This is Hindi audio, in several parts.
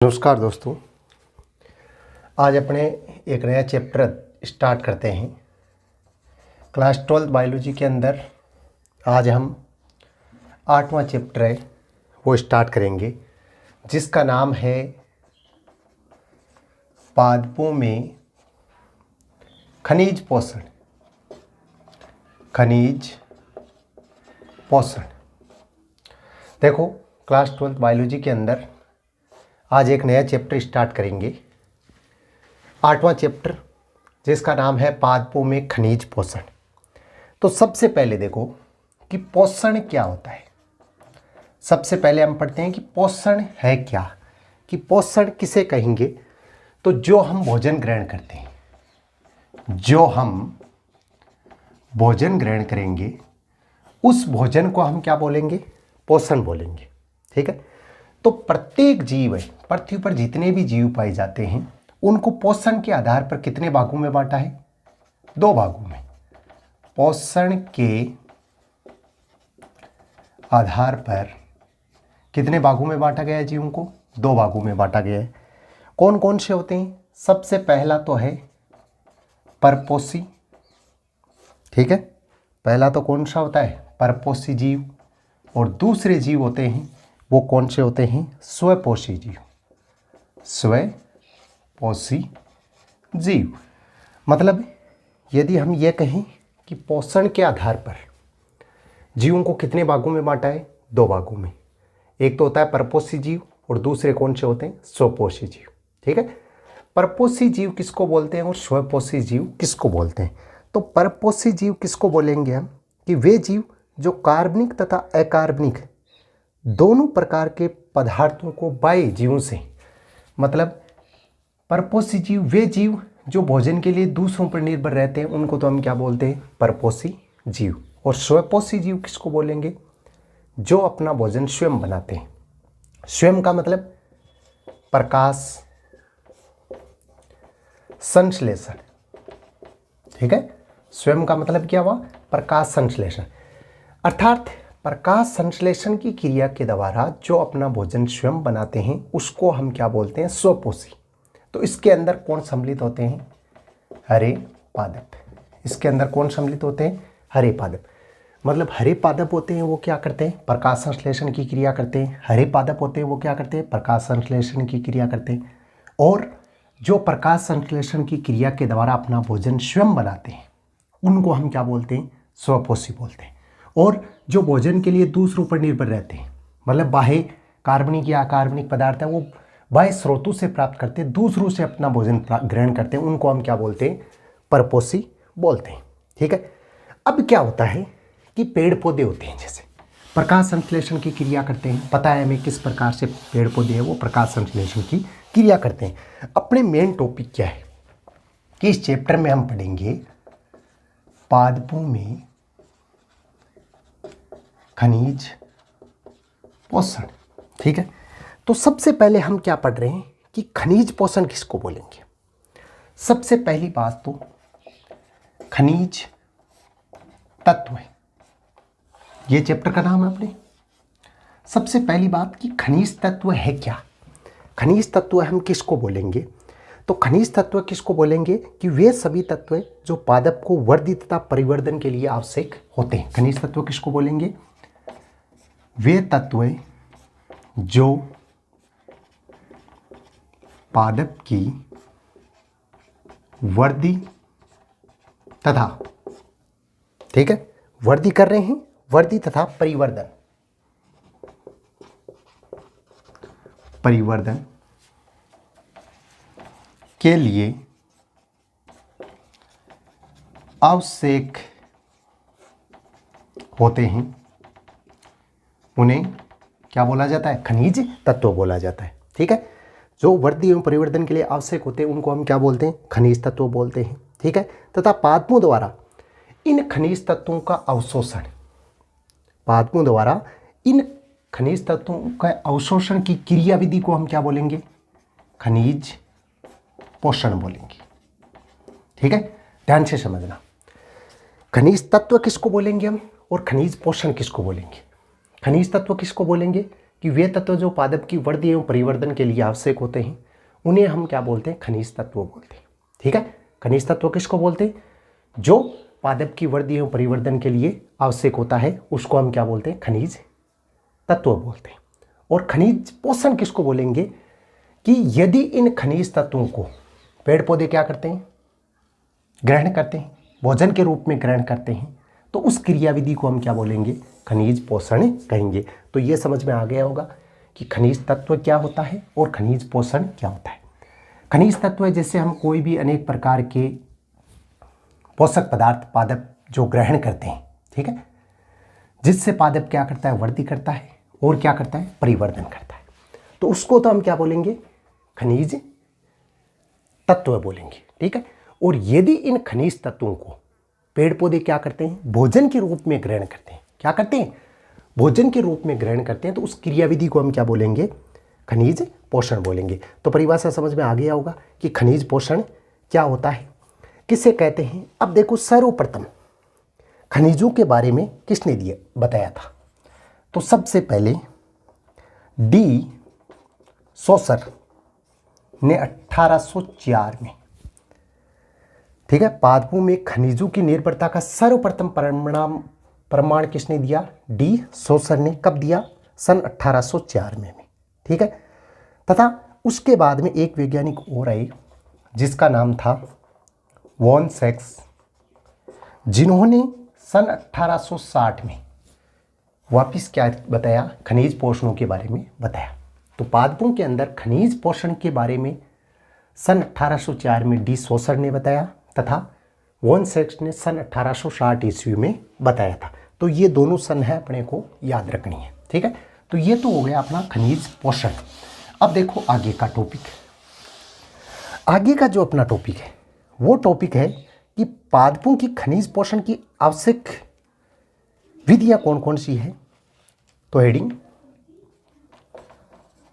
नमस्कार दोस्तों, आज अपने एक नया चैप्टर स्टार्ट करते हैं। क्लास 12 बायोलॉजी के अंदर आज हम 8वां चैप्टर है वो स्टार्ट करेंगे, जिसका नाम है पादपों में खनिज पोषण। खनिज पोषण। देखो, क्लास 12 बायोलॉजी के अंदर आज एक नया चैप्टर स्टार्ट करेंगे, 8वां चैप्टर, जिसका नाम है पादपों में खनिज पोषण। तो सबसे पहले देखो कि पोषण क्या होता है। सबसे पहले हम पढ़ते हैं कि पोषण है क्या, कि पोषण किसे कहेंगे। तो जो हम भोजन ग्रहण करते हैं, जो हम भोजन ग्रहण करेंगे, उस भोजन को हम क्या बोलेंगे? पोषण बोलेंगे। ठीक है। तो प्रत्येक जीव है, पृथ्वी पर जितने भी जीव पाए जाते हैं, उनको पोषण के आधार पर कितने भागों में बांटा है? 2 भागों में। पोषण के आधार पर कितने भागों में बांटा गया है जीवों को? 2 भागों में बांटा गया है। कौन कौन से होते हैं? सबसे पहला तो है परपोषी। ठीक है, पहला तो कौन सा होता है? परपोषी जीव। और दूसरे जीव होते हैं, वो कौन से होते हैं? स्वपोषी जीव। स्वपोषी जीव मतलब यदि हम ये कहें कि पोषण के आधार पर जीवों को कितने भागों में बांटा है? 2 भागों में। एक तो होता है परपोषी जीव और दूसरे कौन से होते हैं? स्वपोषी जीव। ठीक है। परपोषी जीव किसको बोलते हैं और स्वपोषी जीव किसको बोलते हैं? तो परपोषी जीव किसको बोलेंगे हम? कि वे जीव जो कार्बनिक तथा अकार्बनिक दोनों प्रकार के पदार्थों को बाह्य जीवों से, मतलब परपोषी जीव वे जीव जो भोजन के लिए दूसरों पर निर्भर रहते हैं, उनको तो हम क्या बोलते हैं? परपोषी जीव। और स्वपोषी जीव किसको बोलेंगे? जो अपना भोजन स्वयं बनाते हैं। स्वयं का मतलब प्रकाश संश्लेषण। ठीक है, स्वयं का मतलब क्या हुआ? प्रकाश संश्लेषण। अर्थात प्रकाश संश्लेषण की क्रिया के द्वारा जो अपना भोजन स्वयं बनाते हैं, उसको हम क्या बोलते हैं? स्वपोषी। तो इसके अंदर कौन सम्मिलित होते हैं? हरे पादप। इसके अंदर कौन सम्मिलित होते हैं? हरे पादप। मतलब हरे पादप होते हैं वो क्या करते हैं? प्रकाश संश्लेषण की क्रिया करते हैं। हरे पादप होते हैं वो क्या करते हैं? प्रकाश संश्लेषण की क्रिया करते हैं। और जो प्रकाश संश्लेषण की क्रिया के द्वारा अपना भोजन स्वयं बनाते हैं, उनको हम क्या बोलते हैं? स्वपोषी बोलते हैं। और जो भोजन के लिए दूसरों पर निर्भर रहते हैं, मतलब बाह्य कार्बनिक या अकार्बनिक पदार्थ है, वो बाह्य स्रोतों से प्राप्त करते हैं, दूसरों से अपना भोजन ग्रहण करते हैं, उनको हम क्या बोलते हैं? परपोषी बोलते हैं। ठीक है। अब क्या होता है कि पेड़ पौधे होते हैं, जैसे प्रकाश संश्लेषण की क्रिया करते हैं। पता है हमें किस प्रकार से पेड़ पौधे हैं वो प्रकाश संश्लेषण की क्रिया करते हैं। अपने मेन टॉपिक क्या है कि इस चैप्टर में हम पढ़ेंगे पादपों में खनिज पोषण। ठीक है। तो सबसे पहले हम क्या पढ़ रहे हैं कि खनिज पोषण किसको बोलेंगे। सबसे पहली बात तो खनिज तत्व है, ये चैप्टर का नाम है अपने। सबसे पहली बात कि खनिज तत्व है क्या। खनिज तत्व हम किसको बोलेंगे? तो खनिज तत्व किसको बोलेंगे कि वे सभी तत्व जो पादप को वृद्धि तथा परिवर्धन के लिए आवश्यक होते हैं। खनिज तत्व किसको बोलेंगे? वे तत्व जो पादप की वृद्धि तथा, ठीक है, वृद्धि कर रहे हैं, वृद्धि तथा परिवर्धन के लिए आवश्यक होते हैं, उन्हें क्या बोला जाता है? खनिज तत्व बोला जाता है। ठीक है। जो वृद्धि एवं परिवर्तन के लिए आवश्यक होते हैं, उनको हम क्या बोलते हैं? खनिज तत्व बोलते हैं। ठीक है। तथा पादपों द्वारा इन खनिज तत्वों का अवशोषण, पादपों द्वारा इन खनिज तत्वों का अवशोषण की क्रिया विधि को हम क्या बोलेंगे? खनिज पोषण बोलेंगे। ठीक है, ध्यान से समझना। खनिज तत्व किसको बोलेंगे हम और खनिज पोषण किसको बोलेंगे? खनिज तत्व किसको बोलेंगे कि वे तत्व जो पादप की वृद्धि एवं परिवर्धन के लिए आवश्यक होते हैं उन्हें हम क्या बोलते हैं, खनिज तत्व बोलते हैं। ठीक है, खनिज तत्व किसको बोलते हैं, जो पादप की वृद्धि एवं परिवर्धन के लिए आवश्यक होता है उसको हम क्या बोलते हैं, खनिज तत्व बोलते हैं। और खनिज पोषण किसको बोलेंगे, कि यदि इन खनिज तत्वों को पेड़ पौधे क्या करते हैं, ग्रहण करते हैं, भोजन के रूप में ग्रहण करते हैं, तो उस क्रियाविधि को हम क्या बोलेंगे, खनिज पोषण कहेंगे। तो ये समझ में आ गया होगा कि खनिज तत्व क्या होता है और खनिज पोषण क्या होता है। खनिज तत्व जैसे हम कोई भी अनेक प्रकार के पोषक पदार्थ पादप जो ग्रहण करते हैं, ठीक है, जिससे पादप क्या करता है, वृद्धि करता है और क्या करता है, परिवर्धन करता है, तो उसको तो हम क्या बोलेंगे, खनिज तत्व बोलेंगे। ठीक है, और यदि इन खनिज तत्वों को पेड़ पौधे क्या करते हैं, भोजन के रूप में ग्रहण करते हैं, क्या करते हैं, भोजन के रूप में ग्रहण करते हैं, तो उस क्रियाविधि को हम क्या बोलेंगे, खनिज पोषण बोलेंगे। तो परिभाषा समझ में आ गया होगा कि खनिज पोषण क्या होता है, किसे कहते हैं। अब देखो, सर्वप्रथम खनिजों के बारे में किसने दिया बताया था, तो सबसे पहले डी सोसर ने 1804 में, ठीक है, पादपों में खनिजों की निर्भरता का सर्वप्रथम प्रमाण किसने दिया, डी सोसर ने। कब दिया, सन 1804 में। ठीक है, तथा उसके बाद में एक वैज्ञानिक और आए जिसका नाम था वॉन सेक्स, जिन्होंने सन 1860 में वापिस क्या बताया, खनिज पोषणों के बारे में बताया। तो पादपों के अंदर खनिज पोषण के बारे में सन 1804 में डी सोसर ने बताया तथा वॉन सेक्स ने सन 1860 ईस्वी में बताया था। तो ये दोनों सन है अपने को याद रखनी है। ठीक है, तो ये तो हो गया अपना खनिज पोषण। अब देखो आगे का टॉपिक, आगे का जो अपना टॉपिक है वो टॉपिक है कि पादपों की खनिज पोषण की आवश्यक विधियां कौन कौन सी है। तो हेडिंग,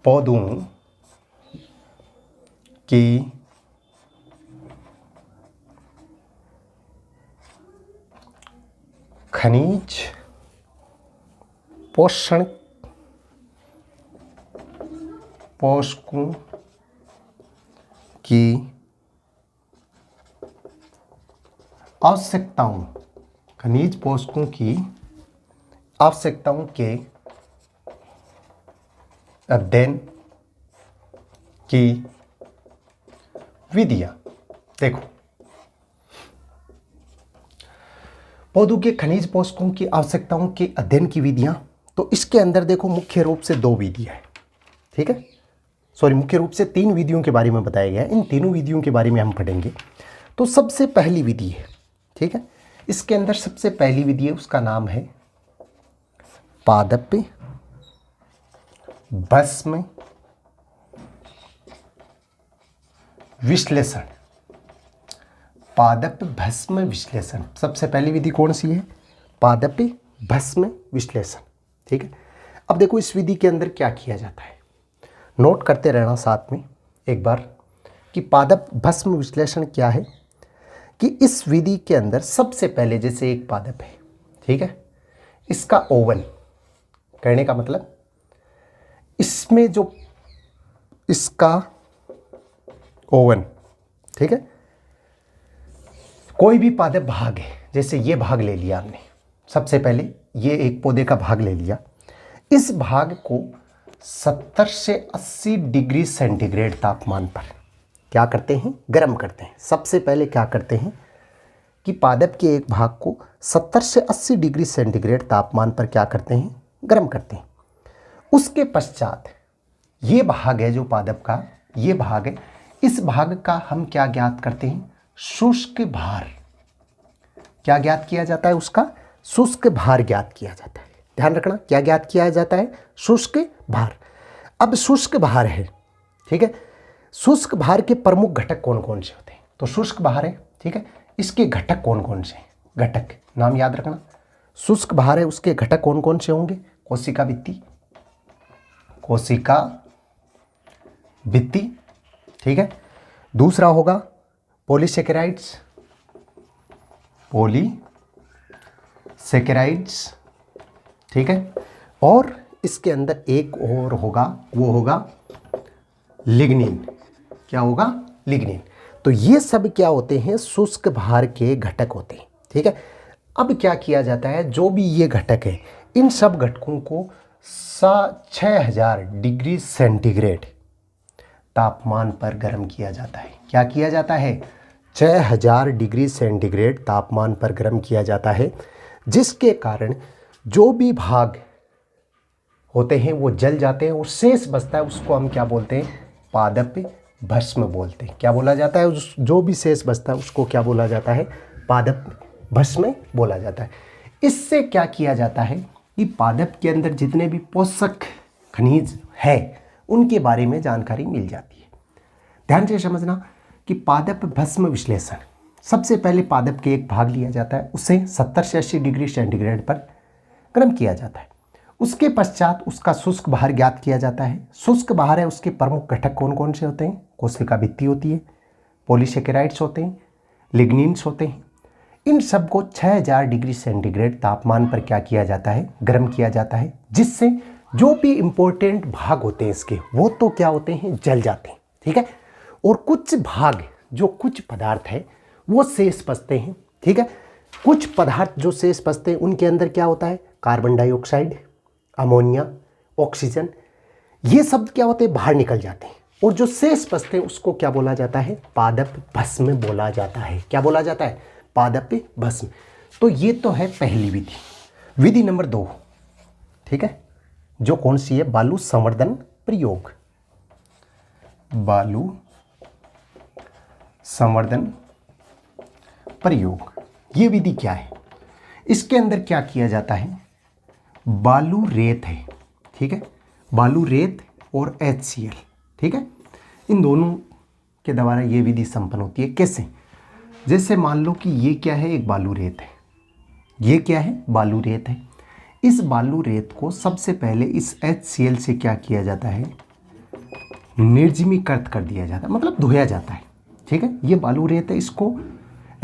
पौधों की खनिज पोषण पोषकों की आवश्यकताओं, खनिज पोषकों की आवश्यकताओं के अध्ययन की विधियां। देखो, पौधों के खनिज पोषकों की आवश्यकताओं के अध्ययन की विधियां, तो इसके अंदर देखो मुख्य रूप से 2 विधियां हैं। ठीक है, सॉरी, मुख्य रूप से 3 विधियों के बारे में बताया गया है। इन तीनों विधियों के बारे में हम पढ़ेंगे। तो सबसे पहली विधि है, ठीक है, इसके अंदर सबसे पहली विधि है, उसका नाम है पादप भस्म विश्लेषण। पादप भस्म विश्लेषण सबसे पहली विधि कौन सी है, पादप भस्म विश्लेषण। ठीक है, अब देखो इस विधि के अंदर क्या किया जाता है, नोट करते रहना साथ में एक बार कि पादप भस्म विश्लेषण क्या है। कि इस विधि के अंदर सबसे पहले जैसे एक पादप है, ठीक है, इसका ओवन, कहने का मतलब इसमें जो इसका ओवन, ठीक है, कोई भी पादप भाग है, जैसे ये भाग ले लिया हमने, सबसे पहले ये एक पौधे का भाग ले लिया, इस भाग को 70 से 80 डिग्री सेंटीग्रेड तापमान पर क्या करते हैं, गर्म करते हैं। सबसे पहले क्या करते हैं कि पादप के एक भाग को 70 से 80 डिग्री सेंटीग्रेड तापमान पर क्या करते हैं, गर्म करते हैं। उसके पश्चात ये भाग है जो पादप का, ये भाग है, इस भाग का हम क्या ज्ञात करते हैं, शुष्क भार। क्या ज्ञात किया जाता है, उसका शुष्क भार ज्ञात किया जाता है। ध्यान रखना, क्या ज्ञात किया जाता है, शुष्क भार। अब शुष्क भार है, ठीक है, शुष्क भार के प्रमुख घटक कौन कौन से होते हैं, तो शुष्क भार है, ठीक है, इसके घटक कौन कौन से हैं, घटक नाम याद रखना। शुष्क भार है, उसके घटक कौन कौन से होंगे, कोशिका भित्ति, कोशिका भित्ति, ठीक है, दूसरा होगा पॉलीसेकेराइड्स, पॉलीसेकेराइड्स, ठीक है, और इसके अंदर एक और होगा, वो होगा लिग्निन। क्या होगा? लिग्निन। तो ये सब क्या होते हैं? शुष्क भार के घटक होते हैं। ठीक है। अब क्या किया जाता है, जो भी ये घटक है इन सब घटकों को 6000 डिग्री सेंटीग्रेड तापमान पर गर्म किया जाता है। क्या किया जाता है? 6000 डिग्री सेंटीग्रेड तापमान पर गर्म किया जाता है, जिसके कारण जो भी भाग होते हैं वो जल जाते हैं और शेष बचता है उसको हम क्या बोलते हैं? पादप भस्म बोलते हैं। क्या बोला जाता है? जो भी शेष बचता है उसको क्या बोला जाता है? पादप भस्म बोला जाता है। इससे क्या किया जाता है कि पादप के अंदर जितने भी पोषक खनिज है उनके बारे में जानकारी मिल जाती है। ध्यान से समझना कि पादप भस्म विश्लेषण, सबसे पहले पादप के एक भाग लिया जाता है, उसे 70 से 80 डिग्री सेंटीग्रेड पर गर्म किया जाता है। उसके पश्चात उसका शुष्क भार ज्ञात किया जाता है। शुष्क भार है, उसके प्रमुख घटक कौन कौन से होते हैं? कोशिका भित्ति होती है, पॉलीसेकेराइड्स होते हैं, लिग्निन्स होते हैं। इन सबको 6000 डिग्री सेंटीग्रेड तापमान पर क्या किया जाता है? गर्म किया जाता है, जिससे जो भी इंपॉर्टेंट भाग होते हैं इसके वो तो क्या होते हैं? जल जाते हैं। ठीक है। और कुछ भाग, जो कुछ पदार्थ है वो शेष बचते हैं। ठीक है। कुछ पदार्थ जो शेष बचते हैं उनके अंदर क्या होता है? कार्बन डाइऑक्साइड, अमोनिया, ऑक्सीजन, ये सब क्या होते हैं? बाहर निकल जाते हैं। और जो शेष बचते हैं उसको क्या बोला जाता है? पादप भस्म बोला जाता है। क्या बोला जाता है? पादप भस्म। तो ये तो है पहली विधि। विधि नंबर 2, ठीक है, जो कौन सी है? बालू संवर्धन प्रयोग। बालू संवर्धन प्रयोग, ये विधि क्या है? इसके अंदर क्या किया जाता है? बालू रेत है, ठीक है, बालू रेत और HCl, ठीक है, इन दोनों के द्वारा ये विधि संपन्न होती है। कैसे? जैसे मान लो कि ये क्या है? एक बालू रेत है। ये क्या है? बालू रेत है। इस बालू रेत को सबसे पहले इस HCl से क्या किया जाता है? निर्जमीकृत कर दिया जाता है, मतलब धोया जाता है। ठीक है। ये बालू रेत है, इसको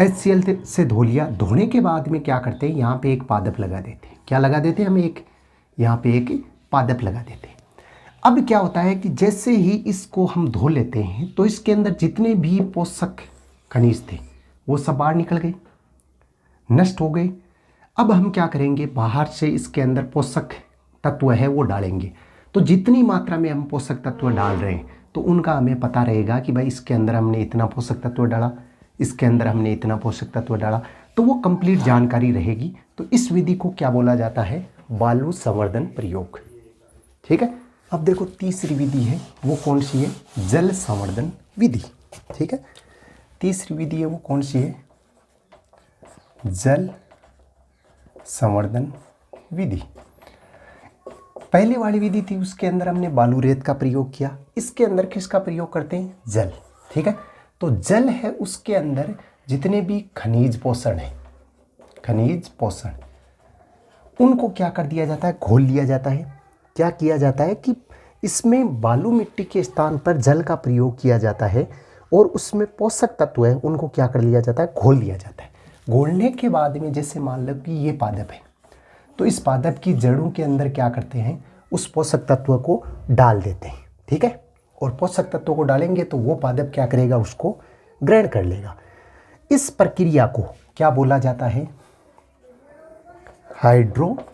HCl से धो लिया। धोने के बाद में क्या करते हैं? यहाँ पे एक पादप लगा देते हैं। क्या लगा देते हैं? हम एक यहाँ पे एक पादप लगा देते हैं। अब क्या होता है कि जैसे ही इसको हम धो लेते हैं तो इसके अंदर जितने भी पोषक खनिज थे वो सब बाहर निकल गए, नष्ट हो गए। अब हम क्या करेंगे? बाहर से इसके अंदर पोषक तत्व है वो डालेंगे। तो जितनी मात्रा में हम पोषक तत्व डाल रहे हैं तो उनका हमें पता रहेगा कि भाई इसके अंदर हमने इतना पोषक तत्व डाला, इसके अंदर हमने इतना पोषक तत्व डाला, तो वो कंप्लीट जानकारी रहेगी। तो इस विधि को क्या बोला जाता है? बालू संवर्धन प्रयोग। ठीक है। अब देखो तीसरी विधि है, वो कौन सी है? जल संवर्धन विधि। ठीक है। तीसरी विधि है वो कौन सी है? जल संवर्धन विधि। पहले वाली विधि थी उसके अंदर हमने बालू रेत का प्रयोग किया, इसके अंदर किसका प्रयोग करते हैं? जल। ठीक है। तो जल है, उसके अंदर जितने भी खनिज पोषण है, खनिज पोषण, उनको क्या कर दिया जाता है? घोल लिया जाता है। क्या किया जाता है कि इसमें बालू मिट्टी के स्थान पर जल का प्रयोग किया जाता है और उसमें पोषक तत्व है उनको क्या कर लिया जाता है? घोल लिया जाता है। घोलने के बाद में जैसे मान लो कि ये पादप है, तो इस पादप की जड़ों के अंदर क्या करते हैं? उस पोषक तत्व को डाल देते हैं। ठीक है। और पोषक तत्वों को डालेंगे तो वो पादप क्या करेगा? उसको ग्रहण कर लेगा। इस प्रक्रिया को क्या बोला जाता है? हाइड्रोपोक्सिन।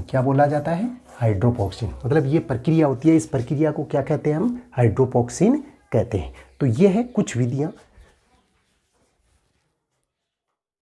क्या बोला जाता है? हाइड्रोपोक्सिन। मतलब ये प्रक्रिया होती है, इस प्रक्रिया को क्या कहते हैं हम? हाइड्रोपोक्सिन कहते हैं। तो ये है कुछ विधियां